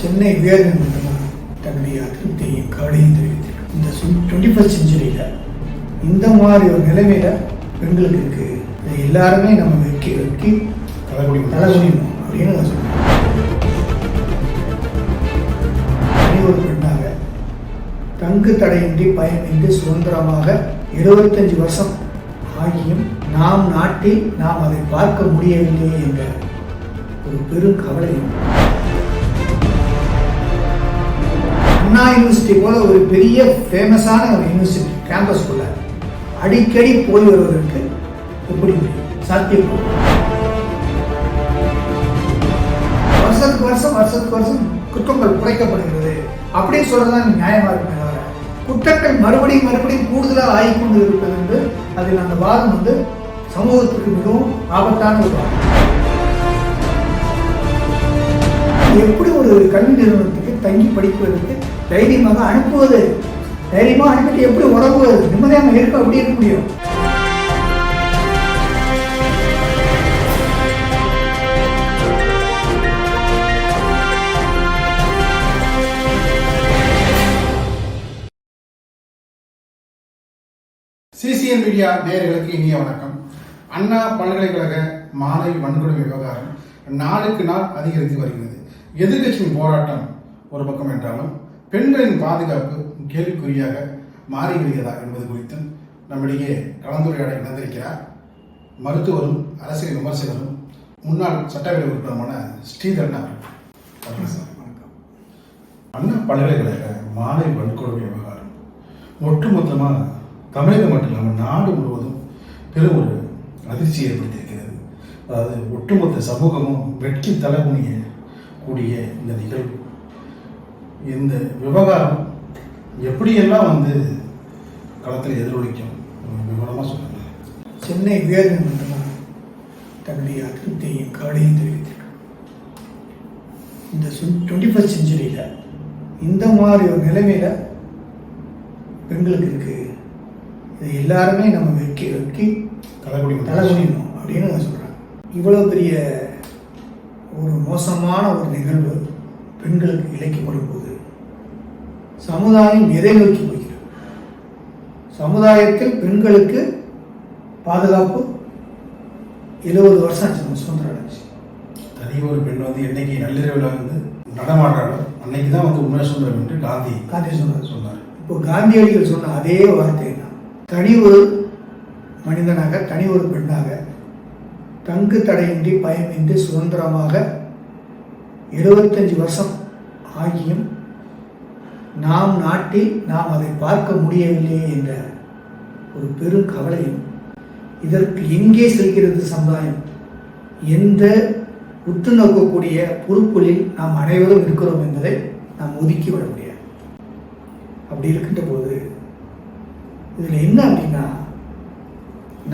சென்னை உயர்நீதிமன்றம் தன்னுடைய அதிருப்தியையும் கவலையும் தெரிவித்திருக்கு. இந்த 21st செஞ்சுரியில் இந்த மாதிரி ஒரு நிலைமையில பெண்களுக்கு இருக்கு, இதை எல்லாருமே நம்ம வெக்கி தலைகுனியணும் அப்படின்னு நான் சொல்றேன். ஒரு பெண்ணாக தங்கு தடையின்றி பயமின்றி சுதந்திரமாக 25 வருஷம் ஆகியும் நாம் நாட்டில் நாம் அதை பார்க்க முடியவில்லை என்ற ஒரு பெரும் கவலையும், அண்ணா யூனிவர்சிட்டி போல ஒரு பெரிய ஃபேமஸான ஒரு யூனிவர்சிட்டி கேம்பஸ்குள்ள அடிக்கடி போய் வருவதற்கு எப்படி சாத்தியம்? வருஷத்துக்கு வருஷம் குற்றங்கள் குறைக்கப்படுகிறது அப்படின்னு சொல்றதுதான் நியாயமா இருக்கு. குற்றங்கள் மறுபடியும் கூடுதலாக ஆகிக்கொண்டு இருப்பது என்று அதில் அந்த வாதம் சமூகத்துக்கு மிகவும் ஆபத்தான ஒரு வாதம். எப்படி ஒரு கல்வி நிறுவனத்துக்கு தங்கி படிப்பதற்கு தைரியமாக அனுப்புவது, தைரியமாக அனுப்பிட்டு எப்படி உறவுவது, நிம்மதியாக இருக்க அப்படி இருக்க முடியும்? சிசிஎன் மீடியா நேயர்களுக்கு இனிய வணக்கம். அண்ணா பல்கலைக்கழக மாணவி வன்கொடுமை விவகாரம் நாளுக்கு நாள் அதிகரித்து வருகிறது. எதிர்கட்சியின் போராட்டம் ஒரு பக்கம் என்றாலும் பெண்களின் பாதுகாப்பு கேள்விக்குறியாக மாறி வருகிறதா என்பது குறித்து நம்மிடையே கலந்துரையாட இணைந்திருக்கிறார் மருத்துவரும் அரசியல் விமர்சகரும் முன்னாள் சட்டப்பேரவை உறுப்பினருமான ஸ்ரீதரன் அவர்கள். அண்ணா பல்கலைக்கழக மாணவி வன்கொடுமை விவகாரம் ஒட்டுமொத்தமாக தமிழகம் மட்டும் இல்லாமல் நாடு முழுவதும் பெரும் ஒரு அதிர்ச்சி ஏற்படுத்தியிருக்கிறது. அதாவது ஒட்டுமொத்த சமூகமும் வெட்கி தலைகுனிய கூடிய இந்த நிகழ்வு, இந்த விவகாரம் எப்படியெல்லாம் களத்தில் எதிரொலிக்கும் விவரமாக சொல்லுங்க. சென்னை உயர்நீதிமன்றம் தன்னுடைய அதிருப்தியையும் கவலையும் தெரிவித்திருக்கு. இந்த 21st செஞ்சுரியில் இந்த மாதிரி ஒரு நிலைமையில பெண்களுக்கு இருக்கு, இதை எல்லாருமே நம்ம வெக்கி தலைகுனியணும் அப்படின்னு நான் சொல்கிறேன். இவ்வளோ பெரிய ஒரு மோசமான ஒரு நிகழ்வு பெண்களுக்கு இழைக்கப்படும் போது சமுதாயம் எதை நோக்கி போகிறது? சமுதாயத்தில் பெண்களுக்கு பாதுகாப்பு 70 வருஷம் ஆச்சு, சுதந்திரம் ஆச்சு. தனி ஒரு பெண் என்னைக்கு நள்ளிரவில் நடமாடுறாரோ அன்னைக்கு தான் உண்மை சுதந்திரம் என்று காந்தி சொன்னார். இப்போ காந்தியடிகள் சொன்ன அதே வார்த்தை தான், தனி ஒரு மனிதனாக தனி ஒரு பெண்ணாக தங்கு தடையின்றி பயமின்றி சுதந்திரமாக 25 வருஷம் ஆகியும் நாம் நாட்டில் நாம் அதை பார்க்க முடியவில்லை என்ற ஒரு பெரும் கவலையும், இதற்கு எங்கே செல்கிறது சமுதாயம், எந்த உற்று நோக்கக்கூடிய பொறுப்புகளில் நாம் அனைவரும் இருக்கிறோம் என்பதை நாம் ஒதுக்கி விட முடியாது. அப்படி இருக்கின்ற போது இதில் என்ன அப்படின்னா,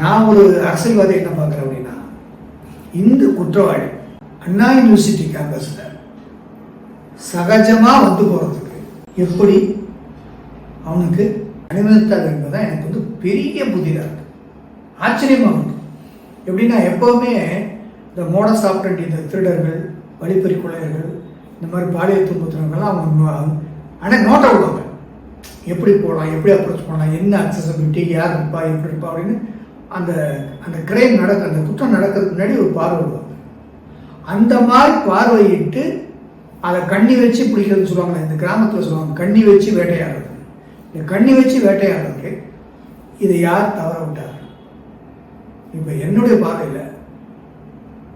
நான் ஒரு அரசியல்வாதி என்ன பார்க்குறேன் அப்படின்னா, இந்த குற்றவாளி அண்ணா யூனிவர்சிட்டி கேம்பஸில் சகஜமாக போகிறதுக்கு எப்படி அவனுக்கு அனுமதித்தார் என்பதுதான் எனக்கு பெரிய புதிதாக இருக்கு, ஆச்சரியமாக இருக்கு. எப்படின்னா எப்போவுமே இந்த மோடஸ் ஆப்ரண்டி, இந்த திருடர்கள், வழிப்பறி கொள்ளையர்கள், இந்த மாதிரி பாலியல் துன்புறுத்தவங்கள்லாம் அவங்க ஆனால் நோட்டை விடுவாங்க, எப்படி போகலாம், எப்படி அப்ரோச் பண்ணலாம், என்ன அக்சசபிலிட்டி, யார் இருப்பா, எப்படி இருப்பா அப்படின்னு அந்த அந்த கிரைம் அந்த குற்றம் நடக்கிறதுக்கு முன்னாடி ஒரு பார்வை விடுவாங்க. அந்த மாதிரி பார்வையிட்டு அதை கண்ணி வச்சு பிடிக்கிறதுன்னு சொல்லுவாங்களே, இந்த கிராமத்தில் சொல்லுவாங்க கண்ணி வச்சு வேட்டையாடுறது. இந்த கண்ணி வச்சு வேட்டையாடுறதுக்கு இதை யார் தவற விட்டார்? இப்போ என்னுடைய பார்வையில்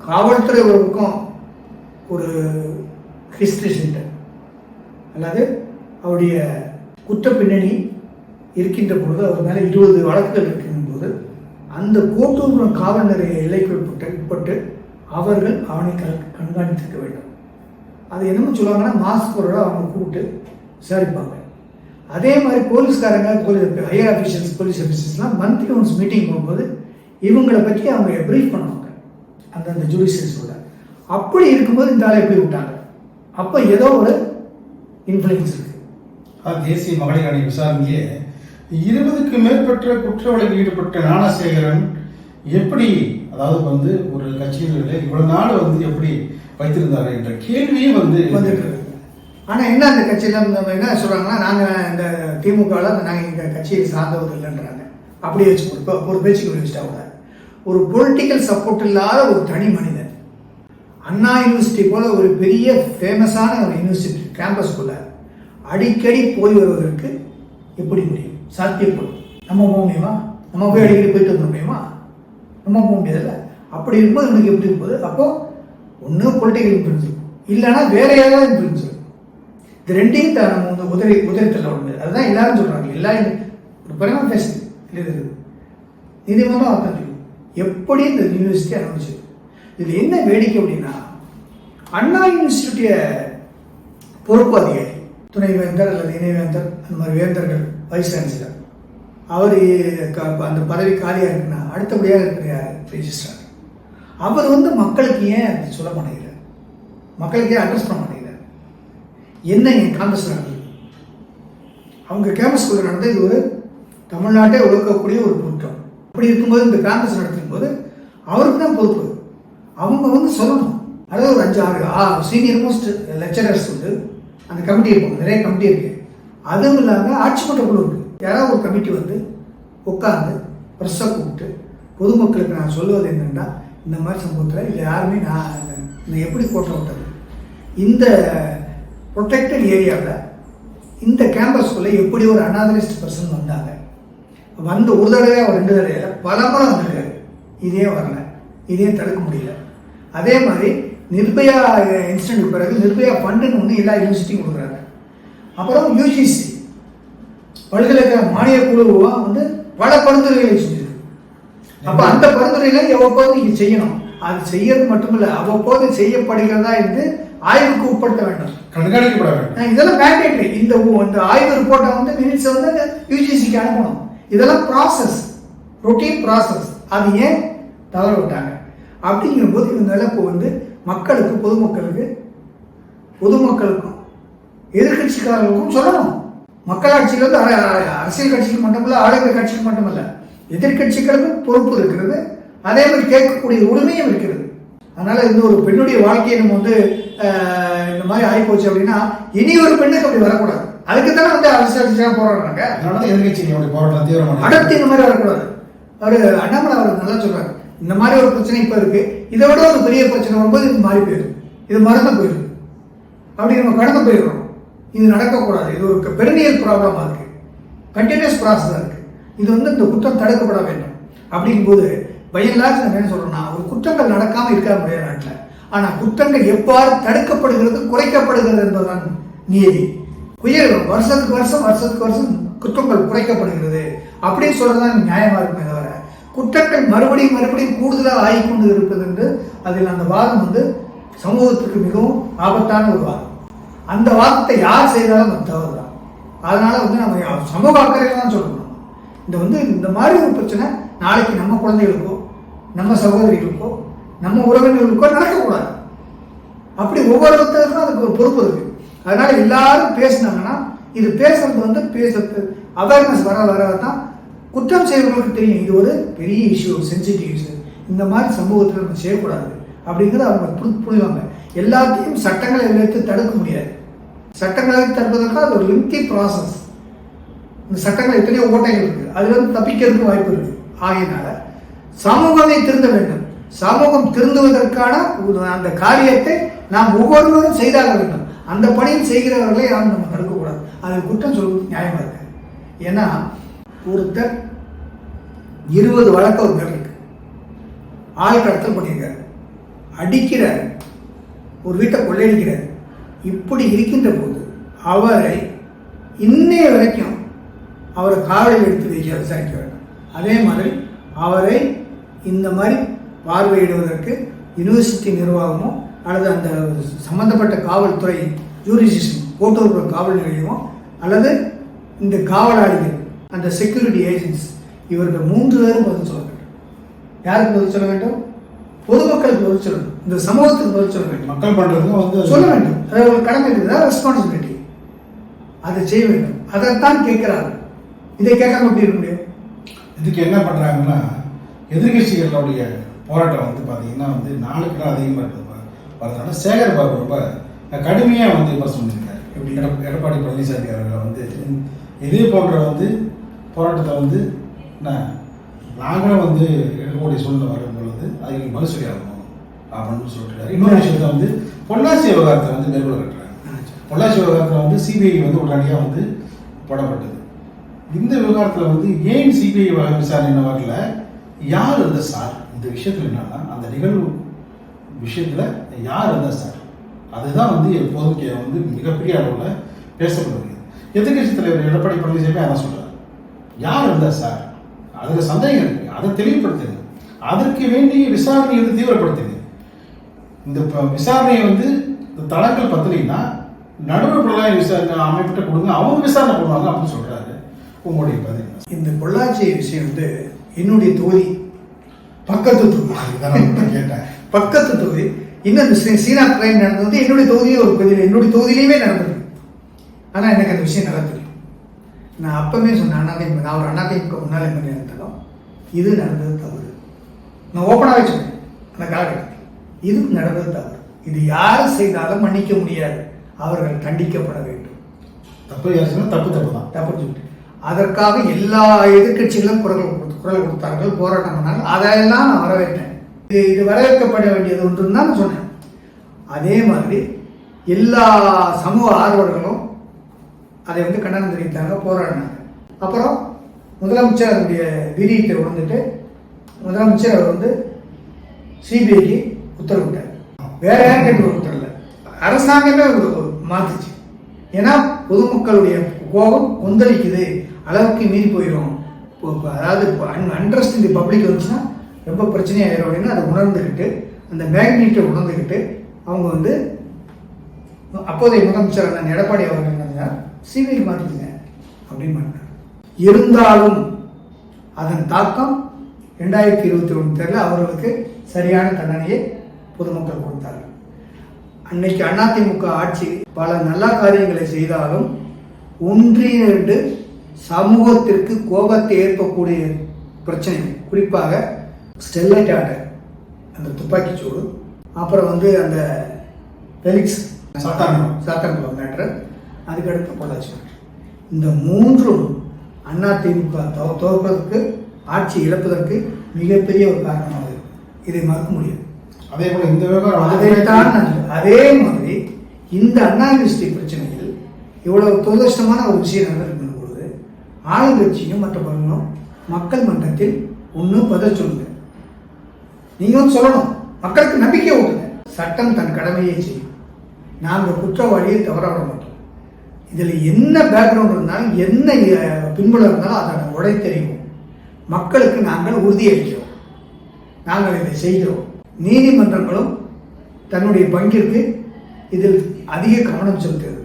காவல்துறை ஒரு பக்கம் ஒரு ஹிஸ்டரி சென்டர், அல்லது அவருடைய குற்ற பின்னணி இருக்கின்ற பொழுது, அவர் மேலே 20 வழக்குகள் இருக்கின்ற போது அந்த கோட்டூர்புரம் காவல் நிலைய எல்லைக்கு உட்பட்டு அவர்கள் அவனை கண்காணித்திருக்க வேண்டும். அது என்னமோ சொல்லுவாங்கன்னா மாஸ்க் போட அவங்க கூப்பிட்டு விசாரிப்பாங்க. அதே மாதிரி போலீஸ்காரங்க, ஹையர் ஆஃபீஷியல்ஸ், போலீஸ் ஆஃபீஸர்ஸ்லாம் மந்த்லி ஒன்ஸ் மீட்டிங் போகும்போது இவங்களை பற்றி அவங்க ப்ரீஃப் பண்ணுவாங்க அந்தந்த ஜுடிஷியல்ஸோட. அப்படி இருக்கும்போது இந்த ஆளை எப்படி விட்டாங்க? அப்போ ஏதோ ஒரு இன்ஃப்ளூயன்ஸ் இருக்கு. தேசிய மகளிர் ஆணைய விசாரணையே 20க்கு மேற்பட்ட குற்ற வழக்கில் ஈடுபட்ட ஞானசேகரன் எப்படி, அதாவது ஒரு கட்சியில இவ்வளவு நாள் எப்படி வைத்திருந்தாரு என்ற கேள்வியே ஆனால் என்ன அந்த கட்சியில் என்ன சொல்கிறாங்கன்னா நாங்கள் இந்த திமுகவில் நாங்கள் எங்கள் கட்சியை சார்ந்தவர் இல்லைன்றாங்க. அப்படியே வச்சு ஒரு பேச்சுக்கு வச்சுட்டா கூட ஒரு பொலிட்டிக்கல் சப்போர்ட் இல்லாத ஒரு தனி மனிதன் அண்ணா யூனிவர்சிட்டி போல ஒரு பெரிய ஃபேமஸான ஒரு யூனிவர்சிட்டி கேம்பஸ்குள்ள அடிக்கடி போய் வருவதற்கு எப்படி முடியும்? சாத்தியப்படும். நம்ம போக முடியுமா? நம்ம போய் அடிக்கடி போயிட்டு வந்துட முடியுமா? நம்ம போக முடியாதுல்ல. அப்படி இருக்கும்போது எனக்கு எப்படி இருக்கும்போது அப்போது ஒன்று பொலிட்டிக்கல் இன்ஃப்ளூன்ஸ் இருக்கும், இல்லைன்னா வேற ஏதாவது இன்ஃப்ளூன்ஸ் இருக்கும். இது ரெண்டையும் தான் நம்ம வந்து உதவி தள்ள முடியாது. அதுதான் எல்லாரும் சொல்கிறாங்க. எல்லாரும் ஒரு பரிமாணம் பேசுது இல்லை நீதிமன்றம் அர்த்தம் சொல்லும் எப்படி இந்த யூனிவர்சிட்டி அனுபவிச்சது. இதில் என்ன வேடிக்கை அப்படின்னா அண்ணா யூனிவர்சிட்டிய பொறுப்பு அதிகாரி துணைவேந்தர் அல்லது இணைவேந்தர் அந்த மாதிரி வேந்தர்கள் வைஸ் சான்சலர் அவர் அந்த பதவி காலியாக இருக்குன்னா அடுத்தபடியாக இருக்கிற யார்? ரெஜிஸ்ட்ரார். அவர் வந்து மக்களுக்கு ஏன் சொல்ல மாட்டேங்கிறார்? மக்களுக்கு ஏன் அட்ரஸ் பண்ண மாட்டேங்கிறார்? என்ன என் கேம்பஸ் நடந்தது? அவங்க கேம்பஸ்குள்ள நடந்தது இது ஒரு தமிழ்நாட்டை ஒழுக்கக்கூடிய ஒரு குற்றம். அப்படி இருக்கும்போது இந்த கேம்பஸ் நடத்தும் போது அவருக்கு தான் பொறுப்பு. அவங்க வந்து சொல்லணும். அதாவது ஒரு 5-6 சீனியர் மோஸ்ட் லெக்சரர்ஸ் வந்து அந்த கமிட்டி இருப்பாங்க. நிறைய கமிட்டி இருக்கு. அதுவும் இல்லாமல் ஆட்சி மன்ற குழு இருக்கு. யாராவது ஒரு கமிட்டி வந்து உட்காந்து ப்ரெஸ்ஸை கூப்பிட்டு பொதுமக்களுக்கு நான் சொல்லுவது என்னென்னா இந்த மாதிரி சம்பவத்தில் இல்லை யாருமே நான் எப்படி கோட்டை விட்டது இந்த ப்ரொடெக்டட் ஏரியாவில் இந்த கேம்பஸ்குள்ளே எப்படி ஒரு அனாதரைஸ்ட் பர்சன் வந்தாங்க. வந்து ஒரு தடவையாக ஒரு 2 தடவையில் பல முறை வந்திருக்காரு. இதே வரல, இதே தடுக்க முடியல. அதே மாதிரி நிர்பயா இன்சிடென்ட் பிறகு நிர்பயா ஃபண்டுன்னு ஒன்று எல்லா யூனிவர்சிட்டியும் கொடுக்குறாங்க. அப்புறம் யூஜிசி பல்கலைக்கழக மானிய குழுவாக வந்து பல பரிந்துரைகளை செஞ்சிருக்கு. அப்போ அந்த பரிந்துரைகளை எவ்வளோப்போது இது செய்யணும். அது செய்யறது மட்டுமில்லை, அவ்வப்போது செய்யப்படுகிறதா என்று ஆய்வுக்கு உட்படுத்த வேண்டும், கண்காணிக்கப்பட வேண்டும். இதெல்லாம் மேண்டேட்டரி. இந்த ஆய்வு ரிப்போர்ட்டை வந்து மினிட்ஸை வந்து யூஜிசிக்கு அனுப்பணும். இதெல்லாம் ப்ராசஸ், ரொட்டீன் ப்ராசஸ். அது ஏன் தவற விட்டாங்க? அப்படிங்கிற போது இந்த நிலப்பு வந்து மக்களுக்கு பொதுமக்களுக்கும் எதிர்கட்சிக்காரர்களுக்கும் சொல்லணும். மக்களாட்சிக்கு வந்து அரசியல் கட்சிகள் மட்டுமல்ல, ஆளுநர் கட்சிகள் மட்டுமல்ல, எதிர்கட்சிகளுக்கும் பொறுப்பு இருக்கிறது. அதே மாதிரி கேட்கக்கூடிய உரிமையும் இருக்கிறது. அதனால இந்த ஒரு பெண்ணுடைய வாழ்க்கையை நம்ம வந்து இந்த மாதிரி ஆகிப்போச்சு அப்படின்னா இனி ஒரு பெண்ணுக்கு அப்படி வரக்கூடாது. அதுக்கு தானே வந்து அரசியல் போராடுறாங்க. எதிர்கட்சிகளுடைய போராட்டம் தீவிரமாக அடுத்து இந்த மாதிரி வரக்கூடாது. அவர் அண்ணாமலை அவர் நல்லா சொல்றாரு. இந்த மாதிரி ஒரு பிரச்சனை இப்போ இருக்கு, இதை விட ஒரு பெரிய பிரச்சனை வரும்போது இது மாறி போயிடும், இது மறந்து போயிடுது. அப்படி நம்ம கடந்து போயிடுறோம். இது நடக்கக்கூடாது. இது ஒரு பெருநியல் ப்ராப்ளமா இருக்கு, கண்டினியூஸ் ப்ராசஸாக இருக்கு. இது வந்து இந்த குற்றம் தடுக்கப்பட வேண்டும். அப்படிங்கும்போது பயன்லாஜ் நம்ம என்ன சொல்றோம்னா ஒரு குற்றங்கள் நடக்காம இருக்க முடியாது நாட்டில். ஆனால் குற்றங்கள் எவ்வாறு தடுக்கப்படுகிறது, குறைக்கப்படுகிறது என்பதுதான் நீதி. வருஷத்துக்கு வருஷம் குற்றங்கள் குறைக்கப்படுகிறது அப்படின்னு சொல்றதுதான் நியாயமா இருக்குமே தவிர குற்றங்கள் மறுபடியும் கூடுதலாக ஆகிக்கொண்டு இருப்பது என்று அதில் அந்த வாதம் வந்து சமூகத்துக்கு மிகவும் ஆபத்தான ஒரு வாதம். அந்த வாதத்தை யார் செய்தாலும் அது தவறுதான். அதனால வந்து நம்ம சமூக அக்கறையில் தான் சொல்லணும். இந்த மாதிரி ஒரு பிரச்சனை நாளைக்கு நம்ம குழந்தைகளுக்கோ நம்ம சகோதரிகளுக்கோ நம்ம உறவினர்களுக்கோ நடக்கக்கூடாது. அப்படி ஒவ்வொருத்தருக்கும் அதுக்கு ஒரு பொறுப்பு இருக்கு. அதனால எல்லாரும் பேசினாங்கன்னா இது பேசுறது அவேர்னஸ் வர தான் குற்றம் செய்வர்களுக்கு தெரியும் இது ஒரு பெரிய இஷ்யூ, சென்சிட்டிவ் இஷ்யூ, இந்த மாதிரி சமூகத்தில் நம்ம செய்யக்கூடாது அப்படிங்கிறது அவங்க புரிவாங்க. எல்லாத்தையும் சட்டங்களை வைத்து தடுக்க முடியாது. சட்டங்களை தடுப்பதற்கு அது ஒரு லிமிட்டி ப்ராசஸ். இந்த சட்டங்கள் எத்தனையோ ஓட்டைகள் இருக்கு, அதுல இருந்து தப்பிக்கிறதுக்கு வாய்ப்பு இருக்கு. ஆகையினால சமூகமே திருந்த வேண்டும். சமூகம் திருந்துவதற்கான அந்த காரியத்தை நாம் ஒவ்வொருவரும் செய்தாக வேண்டும். அந்த பணியில் செய்கிறவர்களை யாரும் நம்ம தடுக்கக்கூடாது. அது குற்றம் சொல்வது நியாயமா இருக்கு. ஏன்னா ஒருத்தர் 20 வழக்கு ஒரு பேர் இருக்கு, ஆள் கடத்தல் பண்ணியிருக்காரு, அடிக்கிறார், ஒரு வீட்டை கொள்ளையடிக்கிறார். இப்படி இருக்கின்ற போது அவரை இன்னைய வரைக்கும் அவரை காவலில் எடுத்து வைக்க விசாரிக்க வேண்டும். அதே மாதிரி அவரை இந்த மாதிரி பார்வையிடுவதற்கு யூனிவர்சிட்டி நிர்வாகமோ அல்லது அந்த சம்பந்தப்பட்ட காவல்துறை ஜூரிடிக்ஷன் கோட்டூர் காவல் நிலையமோ அல்லது இந்த காவலாளிகள் அந்த செக்யூரிட்டி ஏஜென்ட்ஸ் இவர்கள் 3 பேரும் பதில் சொல்ல வேண்டும். யாருக்கு பதில் சொல்ல வேண்டும்? பொதுமக்களுக்கு பதில் சொல்ல வேண்டும். இந்த சமூகத்துக்கு பதில் சொல்ல வேண்டும். மக்கள் பண்றது சொல்ல வேண்டும். அது ஒரு கடமை இருக்குதா, ரெஸ்பான்சிபிலிட்டி. அதை செய்ய வேண்டும். அதைத்தான் கேட்கிறார்கள். இதை கேட்காம எப்படி இருக்க முடியும்? இதுக்கு என்ன பண்றாங்கன்னா எதிர்கட்சிகளுடைய போராட்டம் வந்து பாத்தீங்கன்னா நாளுக்கு நாள் அதிகமாக வரதுனால சேகர் பாபு ரொம்ப கடுமையா விமர்சனம் பண்ணியிருக்காரு. எடப்பாடி பழனிசாமி அவர்களை வந்து இதே போன்ற வந்து போராட்டத்தை வந்து நாங்களும் வந்து எடுக்கக்கூடிய சூழ்நிலை வரும் பொழுது அதுக்கு மறுசூழி ஆகணும் அப்படின்னு சொல்லிட்டு இன்னொரு விஷயத்த வந்து பொள்ளாச்சி விவகாரத்தை வந்து மேற்கொள்ள கட்டுறாங்க. பொள்ளாச்சி விவகாரத்தில் வந்து சிபிஐ வந்து உடனடியாக வந்து போடப்பட்டது. இந்த விவகாரத்தில் வந்து ஏன் சிபிஐ விசாரணை வரல, யார் இருந்த சார் இந்த விஷயத்தில் என்னன்னா அந்த நிகழ்வு விஷயத்தில் யார் இருந்தா சார், அதுதான் வந்து எப்போதும் வந்து மிகப்பெரிய அளவில் பேசப்படுகிறது. எதிர்கட்சி தலைவர் எடப்பாடி பழனிசாமி அதான் சொல்றாரு, யார் இருந்தா சார், அதில் சந்தேகம் இருக்கு, அதை தெளிவுபடுத்துங்க, அதற்கு வேண்டிய விசாரணையை வந்து தீவிரப்படுத்துங்க. இந்த விசாரணையை வந்து இந்த தளங்கள் பத்தலைன்னா நடுவர் புலனாய்வு விசாரணை அமைப்பிட்ட கொடுங்க, அவங்க விசாரணை பண்ணுவாங்க அப்படின்னு சொல்றாரு. உங்களுடைய பதில்? இந்த பொள்ளாச்சி விஷயம் வந்து என்னுடைய தொகுதி, பக்கத்து தொகுதி கேட்டேன், பக்கத்து தொகுதி. இன்னும் இந்த சீனா கிரைம் நடந்தது வந்து என்னுடைய தொகுதியே ஒரு பகுதியில், என்னுடைய தொகுதியிலேயுமே நடந்தது. ஆனால் எனக்கு அந்த விஷயம் நல்லா தெரியும். நான் அப்பவே சொன்னேன், நான் ஒரு அதிமுக முன்னாள் எம்எல்ஏ இருந்தாலும் இது நடந்தது தவறு. நான் ஓப்பனாகவே சொன்னேன் அந்த காலகட்டத்தில், இது நடந்தது தவறு, இது யார் செய்தாலும் மன்னிக்க முடியாது, அவர்கள் தண்டிக்கப்பட வேண்டும். தப்பு யாருன்னா தப்பு தான் தப்புன்னு சொல்லிட்டு அதற்காக எல்லா எதிர்கட்சிகளும் குரல் கொடுத்தார்கள், போராட்டம் பண்ணார்கள். அதையெல்லாம் நான் வரவேற்றேன். இது வரவேற்கப்பட வேண்டியது ஒன்று தான் சொன்னேன். அதே மாதிரி எல்லா சமூக ஆர்வலர்களும் அதை வந்து கண்டனம் தெரிவித்தாங்க, போராடினாங்க. அப்புறம் முதலமைச்சர் அதனுடைய விதியத்தை உணர்ந்துட்டு முதலமைச்சர் அவர் வந்து சிபிஐக்கு உத்தரவிட்டார். வேற யாரும் கேட்க உத்தரவில்லை, அரசாங்கமே மாத்துச்சு. ஏன்னா பொதுமக்களுடைய கோபம் கொந்தளிக்குது, அளவுக்கு மீறி போயிடும், அதாவது அண்ட்ரஸ்ட் இந்த பப்ளிக் வந்துச்சுன்னா ரொம்ப பிரச்சனையாயிரும் அப்படின்னு அதை உணர்ந்துக்கிட்டு, அந்த மேக்னிட்டை உணர்ந்துக்கிட்டு அவங்க வந்து அப்போதைய முதலமைச்சர் அண்ணன் எடப்பாடி அவர்கள் என்ன சிபிஐ மாற்றிங்க அப்படின்னு பண்ணார். இருந்தாலும் அதன் தாக்கம் 2021 தேர்தலில் அவர்களுக்கு சரியான தண்டனையை பொதுமக்கள் கொடுத்தார்கள். அன்னைக்கு அதிமுக ஆட்சி பல நல்ல காரியங்களை செய்தாலும் ஒன்றிரண்டு சமூகத்திற்கு கோபத்தை ஏற்பக்கூடிய பிரச்சனை, குறிப்பாக ஸ்டெர்லைட் ஆர்டர், அந்த துப்பாக்கிச்சூடு, அப்புறம் வந்து அந்த ஃபெலிக்ஸ் சாத்தான்குளம் மேட்டர், அதுக்கடுத்து பொள்ளாச்சி மேட்டர், இந்த மூன்றும் அதிமுக தோற்பதற்கு, ஆட்சி இழப்பதற்கு மிகப்பெரிய ஒரு காரணமாக இருக்கும். இதை மறக்க முடியாது. அதே போல இந்த விவகாரம் அதே மாதிரி இந்த அண்ணா யூனிவர்சிட்டி பிரச்சனையில் இவ்வளவு துரதிருஷ்டமான ஒரு விஷயம் நடந்திருக்கும் பொழுது ஆளுங்கட்சியும் மற்றவர்களும் மக்கள் மன்றத்தில் ஒன்றும் பதில் சொல்லுங்க, நீங்க வந்து சொல்லணும், மக்களுக்கு நம்பிக்கை ஊட்டுங்க. சட்டம் தன் கடமையை செய்யும், நாங்கள் குற்றவாளியை தவற விட மாட்டோம். இதில் என்ன பேக்ரவுண்ட் இருந்தாலும் என்ன பின்புலம் இருந்தாலும் அதை நாங்கள் உடைத்தெறிவோம். மக்களுக்கு நாங்கள் உறுதியளிக்கிறோம், நாங்கள் இதை செய்கிறோம். நீதிமன்றங்களும் தன்னுடைய பங்கிற்கு இதில் அதிக கவனம் செலுத்துகிறது.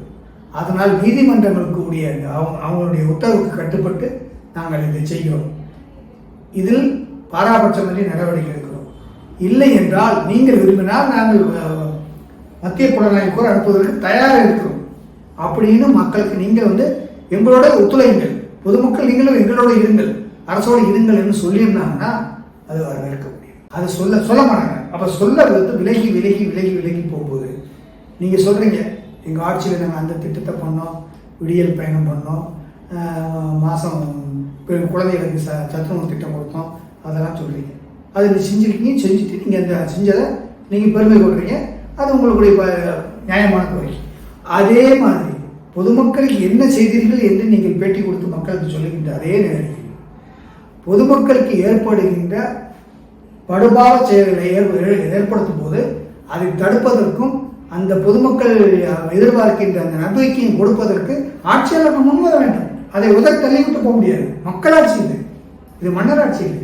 அதனால் நீதிமன்றங்களுக்கு உடைய அவங்களுடைய உத்தரவுக்கு கட்டுப்பட்டு நாங்கள் இதை செய்கிறோம். இதில் பாராபட்சமின்றி நடவடிக்கை எடுக்கிறோம். இல்லை என்றால் நீங்கள் விரும்பினால் நாங்கள் மத்திய புலனாய்வுக்கு அனுப்புவதற்கு தயாராக இருக்கிறோம் அப்படின்னு மக்களுக்கு நீங்கள் வந்து எங்களோட ஒத்துழைங்கள், பொதுமக்கள் நீங்களும் எங்களோட இருங்கள், அரசோடு இருங்கள் என்று சொல்லியிருந்தாங்கன்னா அது வரவேற்க முடியும். அது சொல்ல மாட்டாங்க. அப்போ சொல்ல வந்து விலகி விலகி விலகி விலகி போகும்போது நீங்கள் சொல்கிறீங்க, எங்கள் ஆட்சியில் நாங்கள் அந்த திட்டத்தை பண்ணோம், விடியல் பயணம் பண்ணோம், மாதம் குழந்தைகளுக்கு சத்துணவு திட்டம் கொடுத்தோம், அதெல்லாம் சொல்கிறீங்க. அதை நீங்கள் செஞ்சுருக்கீங்க, செஞ்சுட்டு நீங்கள் அந்த செஞ்சதை நீங்கள் பெருமை கொள்கிறீங்க, அது உங்களுடைய நியாயமான கோரிக்கை. அதே மாதிரி பொதுமக்களுக்கு என்ன செய்தீர்கள் என்று நீங்கள் பேட்டி கொடுத்து மக்களுக்கு சொல்லுகின்ற அதே நேரத்தில் பொதுமக்களுக்கு ஏற்படுகின்ற படுபாவ செயல்களை ஏற்படுத்தும் போது அதை தடுப்பதற்கும் அந்த பொதுமக்கள் எதிர்பார்க்கின்ற அந்த நம்பிக்கையும் கொடுப்பதற்கு ஆட்சியாளர்கள் முன்வர வேண்டும். அதை உதவி தள்ளிவிட்டு போக முடியாது. மக்களாட்சி இல்லை, இது மன்னராட்சி இல்லை,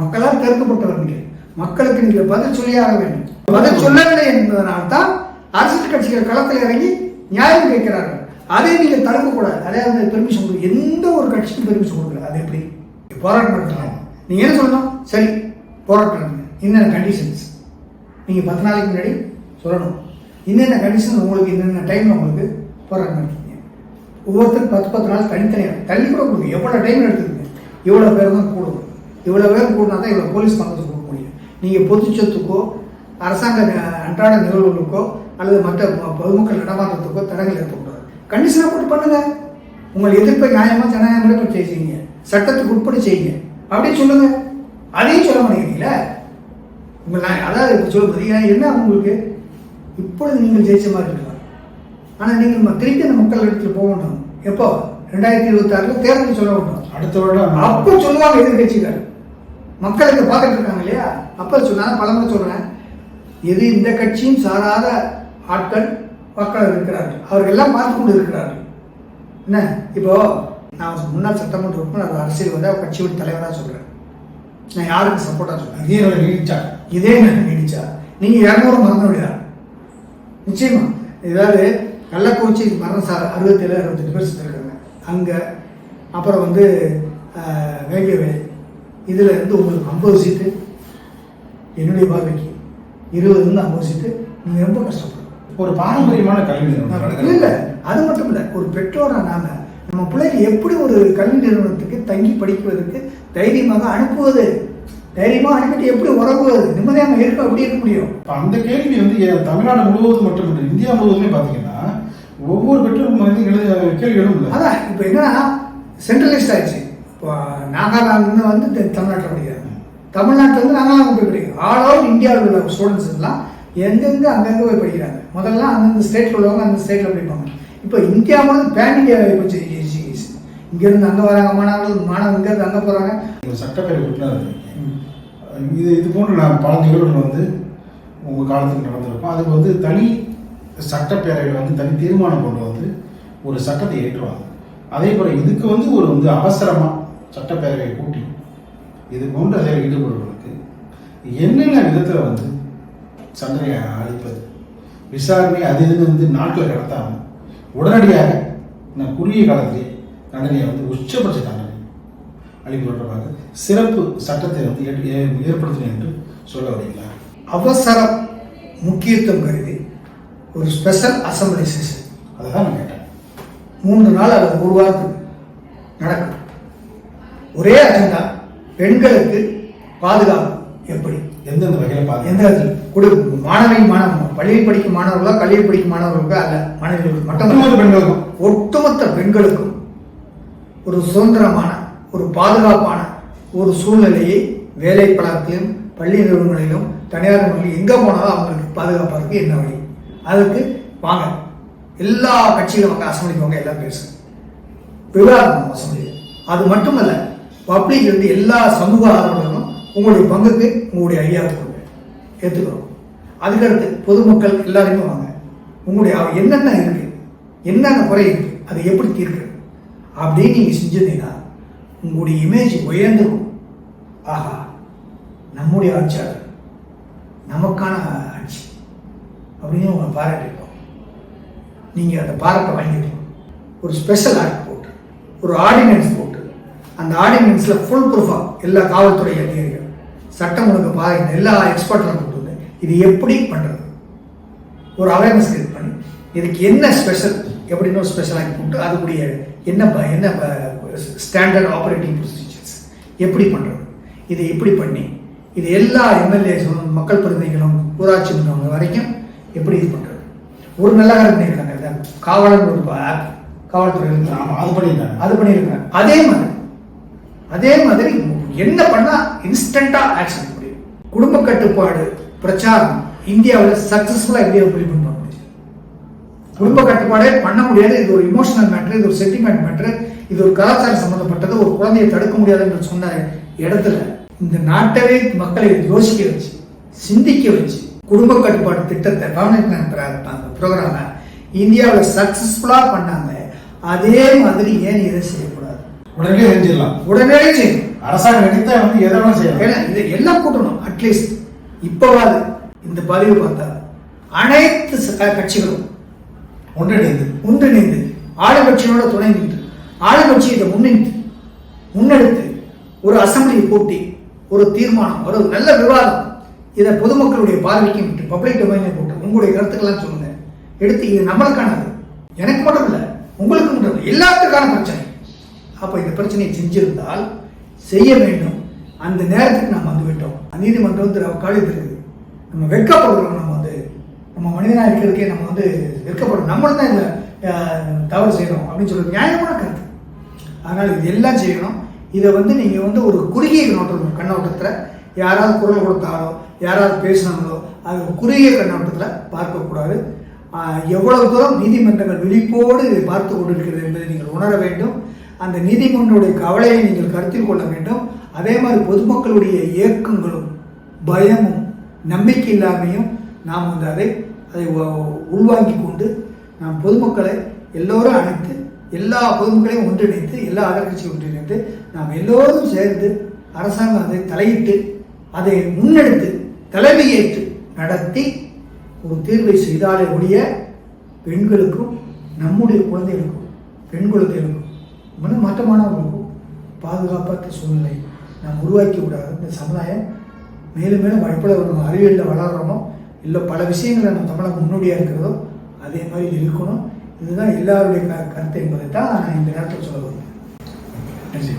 மக்களால் தேர்ந்தெடுக்கப்பட்டவர்கள். மக்களுக்கு நீங்கள் பதில் சொல்லியாக வேண்டும். பதில் சொல்லவில்லை என்பதனால்தான் அரசியல் கட்சிகள் களத்தில் இறங்கி நியாயம் கேட்கிறார்கள். அதை நீங்கள் தடுக்கக்கூடாது. அதாவது பெர்மிஷன் கொடுக்க எந்த ஒரு கட்சிக்கும் பெர்மிஷன் கொடுக்கல. அது எப்படி போராட்டம் நடத்தலாம்? நீங்கள் என்ன சொல்லணும், சரி போராட்டம் நடத்துங்க, என்னென்ன கண்டிஷன்ஸ் நீங்கள் 10 நாளைக்கு முன்னாடி சொல்லணும், என்னென்ன கண்டிஷன் உங்களுக்கு, என்னென்ன டைமில் உங்களுக்கு போராட்டம் நடத்துங்க. ஒவ்வொருத்தருக்கு 10 நாள் தனித்தனியாக தள்ளி கூட கொடுங்க. எவ்வளோ டைம் எடுத்துக்கங்க, இவ்வளோ பேர் தான் கூடுங்க, இவ்வளோ பேர் கூடினா தான் இவ்வளோ போலீஸ் பங்கத்து கொடுக்க முடியும். நீங்கள் பொது சொத்துக்கோ அரசாங்க அன்றாட நிகழ்வுகளுக்கோ அல்லது மற்ற பொதுமக்கள் நடமாட்டத்துக்கோ தடங்கள் ஏற்படக்கூடாது. கண்டிஷனாக போட்டு பண்ணுங்க. உங்கள் எதிர்ப்பை நியாயமாக ஜனநாயகமாக செய்யுங்க, சட்டத்துக்கு உட்பட்டு செய்யுங்க அப்படின்னு சொல்லுங்க. அதையும் சொல்ல மாட்டேங்கிறீங்களா? உங்கள் அதாவது இப்போ சொல்லுவது என்ன உங்களுக்கு இப்பொழுது நீங்கள் ஜெயிச்ச மாதிரி இருக்கலாம். ஆனால் நீங்கள் திருப்பி அந்த மக்கள் இடத்துல போக மாட்டோம். எப்போ 2026 தேர்தல் சொல்ல மாட்டோம். அடுத்த வருடம் அப்போ சொல்லுவாங்க எதிர்கட்சிகள். மக்கள் இதை பார்த்துட்டு இருக்காங்க இல்லையா? அப்போ சொன்னாங்க, பலமுறை சொல்றேன், எது இந்த கட்சியும் சாராத ஆட்கள் மக்கள் இருக்கிறார்கள், அவர்கள் எல்லாம் பார்த்து கொண்டு இருக்கிறார்கள். என்ன இப்போ நான் முன்னாள் சட்டமன்ற உறுப்பினர் அரசியல் வந்து அவர் கட்சியோட தலைவராக சொல்றேன். நான் யாருக்கு சப்போர்ட்டா சொல்றேன்? இதே நீடிச்சா நீங்க 200 மறந்து விடுதா? நிச்சயமா. ஏதாவது கள்ளக்குறிச்சி மரணம் 67-68 பேர் செத்துருக்காங்க அங்கே. அப்புறம் வந்து வேங்கவே இதில் இருந்து உங்களுக்கு 50 சீட்டு, என்னுடைய பார்வைக்கு 20-50 சீட்டு. நீங்கள் ரொம்ப கஷ்டப்படும். ஒரு பாரம்பரியமான கல்வி நிறுவனம் இல்லை, அது மட்டும் இல்லை, ஒரு பெற்றோராக நாங்கள் நம்ம பிள்ளைங்க எப்படி ஒரு கல்வி நிறுவனத்துக்கு தங்கி படிக்குவதற்கு தைரியமாக அனுப்புவது, தைரியமாக அனுப்பிட்டு எப்படி உறங்குவது, நிம்மதியாக இருக்க அப்படி இருக்க முடியும். அந்த கேள்வி வந்து தமிழ்நாடு முழுவதும் மட்டும் இல்லை, இந்தியா முழுவதுமே பார்த்தீங்கன்னா ஒவ்வொரு பெற்றோருக்கும் வந்து கேள்விகளும் இல்லை. அதான் இப்போ என்னன்னா சென்ட்ரலைஸ்ட் ஆயிடுச்சு. இப்போ நாகாலாந்து வந்து தமிழ்நாட்டில் படிக்கிறாங்க, தமிழ்நாட்டில் வந்து நாகாலாந்து போய் படிக்கிறாங்க. ஆல் ஓவர் இந்தியாவில் உள்ள ஸ்டூடெண்ட்ஸ் எல்லாம் எங்கெங்கே அங்கங்கே போய் படிக்கிறாங்க. முதல்ல அந்தந்த ஸ்டேட்டில் உள்ளவங்க அந்த ஸ்டேட்டில் படிப்பாங்க. இப்போ இந்தியா முழுவதும் பேன் இந்தியாவை போச்சு. இங்கேருந்து அங்கே வராங்க மாணவர்கள், இங்கேருந்து அங்கே போகிறாங்க. சட்டப்பேரவை உறுப்பினர் இது போன்ற பல நிகழ்வுகள் வந்து உங்கள் காலத்துக்கு நடந்திருக்கும். அதுக்கு வந்து தனி சட்டப்பேரவையில் வந்து தனி தீர்மானம் கொண்டு வந்து ஒரு சட்டத்தை ஏற்றுவாங்க. அதே போல் இதுக்கு வந்து ஒரு அவசரமாக சட்டப்பேரவையை கூட்டி இது போன்ற அதில் ஈடுபடுவதற்கு என்னென்ன விதத்தில் வந்து தண்டனை அளிப்பது, விசாரணை அது இதுன்னு வந்து நாட்டில் கடத்தாமல் உடனடியாக நான் குறுகிய காலத்திலே தண்டனையை வந்து உச்சபட்ச தண்டனை அளிப்பதற்காக சிறப்பு சட்டத்தை வந்து ஏற்படுத்தினேன் என்று சொல்ல வரீங்களா? அவசரம் முக்கியத்துவம் கருதி ஒரு ஸ்பெஷல் அசம்பிளி செஷன், அதை தான் நான் கேட்டேன். 3 நாள் அது 1 வாரத்துக்கு நடக்கும். ஒரே அஜெண்டா, பெண்களுக்கு பாதுகாப்பு எப்படி, எந்தெந்த வகையில் எந்த பள்ளியில் படிக்கும் மாணவர்களோ கல்வியில் படிக்கும் மாணவர்களுக்கோ அல்ல, மாணவர்களுக்கு மட்டும் பெண்களுக்கும் ஒட்டுமொத்த பெண்களுக்கும் ஒரு சுதந்திரமான ஒரு பாதுகாப்பான ஒரு சூழ்நிலையை வேலை பழக்கத்திலும் பள்ளி நிறுவனங்களிலும் தனியார் நிறுவனங்களிலும் எங்கே போனாலும் அவங்களுக்கு பாதுகாப்பாக இருக்கு. என்ன வழி? அதுக்கு வாங்க, எல்லா கட்சிகளும் வாங்க, அசம்பிளிக்கு வாங்க, எல்லாம் பேசுங்க, விவாதம் அசம்பிளி. அது மட்டுமல்ல, பப்ளிக் இருந்து எல்லா சமூக ஆர்வலர்களும் உங்களுடைய பங்குக்கு உங்களுடைய ஐடியாவுக்கு ஏற்றுக்கிறோம். அதுக்கடுத்து பொதுமக்கள் எல்லாருமே வாங்க, உங்களுடைய என்னென்ன இருக்கு, என்னென்ன குறை இருக்கு, அதை எப்படி தீர்க்கிறது அப்படின்னு நீங்கள் செஞ்சீங்கன்னா உங்களுடைய இமேஜ் உயர்ந்துடும். ஆஹா, நம்முடைய ஆட்சியாளர் நமக்கான ஆட்சி அப்படின்னு உங்களை பாராட்டிருக்கோம். நீங்கள் அந்த பாராட்டை வாங்கிக்கலாம். ஒரு ஸ்பெஷல் ஆக்ட் போட்டு, ஒரு ஆர்டினன்ஸ் போட்டு, அந்த ஆர்டினன்ஸில் ஃபுல் ப்ரூஃபாக எல்லா காவல்துறை அதிகாரிகள், சட்டம் ஒழுங்கு பாருங்க, எல்லா எக்ஸ்பர்ட்லாம் கொண்டு வந்து இது எப்படி பண்ணுறது ஒரு அவேர்னஸ் கிரியேட் பண்ணி இதுக்கு என்ன ஸ்பெஷல் எப்படின்னு ஒரு ஸ்பெஷல் ஆக்கி போட்டு அதுக்குரிய என்ன ஸ்டாண்டர்ட் ஆப்ரேட்டிங் ப்ரொசீஜர்ஸ் எப்படி பண்ணுறது, இதை எப்படி பண்ணி இது எல்லா எம்எல்ஏஸும் மக்கள் பிரதிநிதிகளும் ஊராட்சி மன்றவங்க வரைக்கும் எப்படி இது பண்ணுறது. ஒரு நல்ல காரணம் பண்ணியிருக்காங்க, காவலர் ஒரு ஆப் காவல்துறை அது பண்ணியிருக்காங்க. அதே மாதிரி என்ன பண்ணா இன்ஸ்டன்டா ஆக்ஷன் முடியும். குடும்ப கட்டுப்பாடு பிரச்சாரம் இந்தியாவில் சக்சஸ்ஃபுல்லா எப்படி இம்ப்ளிமெண்ட் பண்ண முடியும்? குடும்ப கட்டுப்பாடே பண்ண முடியாது. இது ஒரு இமோஷனல் மேட்ரு, இது ஒரு சென்டிமெண்ட் மேட்ரு, இது ஒரு கலாச்சாரம் சம்பந்தப்பட்டது. ஒரு குழந்தையை தடுக்க முடியாதுன்னு சொன்ன இடத்துல இந்த நாட்டவே மக்களை யோசிக்க வச்சு சிந்திக்க வச்சு குடும்ப கட்டுப்பாடு திட்டத்தை ப்ரோக்ராம இந்தியாவில் சக்சஸ்ஃபுல்லா பண்ணாங்க. அதே மாதிரி ஏன் இதை செய்யக்கூடாது? உடனே செஞ்சிடலாம், உடனே செய்யணும். அரசாங்கம் நினைத்தா வந்து எதெல்லாம் செய்யலாம். இதை எல்லாம் கூட்டணும். அட்லீஸ்ட் இப்பவாது இந்த பதிவு பார்த்தா அனைத்து கட்சிகளும் ஒன்றிணைந்து ஆளுங்கட்சியோட துணை நின்று ஆளுங்கட்சி இதை முன்னெடுத்து ஒரு அசம்பிளியை கூட்டி ஒரு தீர்மானம், ஒரு நல்ல விவாதம், இதை பொதுமக்களுடைய பார்வைக்கு விட்டு பப்ளிக் டொமைனை போட்டு உங்களுடைய கருத்துக்கெல்லாம் சொல்லுங்க. எடுத்து இது நம்மளுக்கானது, எனக்கு மட்டும் இல்லை, உங்களுக்கு மட்டும் இல்லை, எல்லாத்துக்கான பிரச்சனை. அப்போ இந்த பிரச்சனையை செஞ்சிருந்தால் செய்ய வேண்டும். அந்த நேரத்துக்கு நம்ம வந்து விட்டோம். நீதிமன்றம் வந்து காலித்து இருக்குது. நம்ம வெட்கப்படுறோம். நம்ம மனிதனாக இருக்கிறதுக்கே நம்ம வந்து வெட்கப்படுறோம். நம்மளும் தான் இல்லை தவறு செய்யணும் அப்படின்னு சொல்றது நியாயமான கருத்து. அதனால் இது எல்லாம் செய்யணும். இதை வந்து நீங்கள் வந்து ஒரு குறுகிய கண்ணோட்டத்தில் யாராவது குரல் கொடுத்தாலோ யாராவது பேசினாங்களோ அது குறுகிய கண்ணோட்டத்தில் பார்க்கக்கூடாது. எவ்வளவு தூரம் நீதிமன்றங்கள் விழிப்போடு இதை பார்த்து கொண்டிருக்கிறது என்பதை நீங்கள் உணர வேண்டும். அந்த நீதிமன்றனுடைய கவலையை நீங்கள் கருத்தில் கொள்ள வேண்டும். அதே மாதிரி பொதுமக்களுடைய ஏக்கங்களும் பயமும் நம்பிக்கை இல்லாமையும் நாம் வந்து அதை உள்வாங்கி கொண்டு நாம் பொதுமக்களை எல்லோரும் அழைத்து எல்லா பொதுமக்களையும் ஒன்றிணைத்து எல்லா எதிர்க்கட்சியும் ஒன்றிணைத்து நாம் எல்லோரும் சேர்ந்து அரசாங்கம் அதை தலையிட்டு அதை முன்னெடுத்து தலைமையேற்று நடத்தி ஒரு தீர்வை செய்தாலே ஒழிய பெண்களுக்கும் நம்முடைய குழந்தைகளுக்கும் பெண் குழந்தைகளுக்கும் மட்டமானவர்களுக்கும் பாதுகாப்பற்ற சூழ்நிலை நாம் உருவாக்கி விடாது. இந்த சமுதாயம் மேலும் மேலும் எப்படி ஒரு அறிவியலில் வளர்கிறோமோ இல்லை பல விஷயங்களை நம்ம தமிழகம் முன்னோடியாக இருக்கிறதோ அதே மாதிரி இருக்கணும். இதுதான் எல்லாருடைய கருத்து என்பதை தான் நான் இந்த நேரத்தில் சொல்ல வருவேன். நன்றி.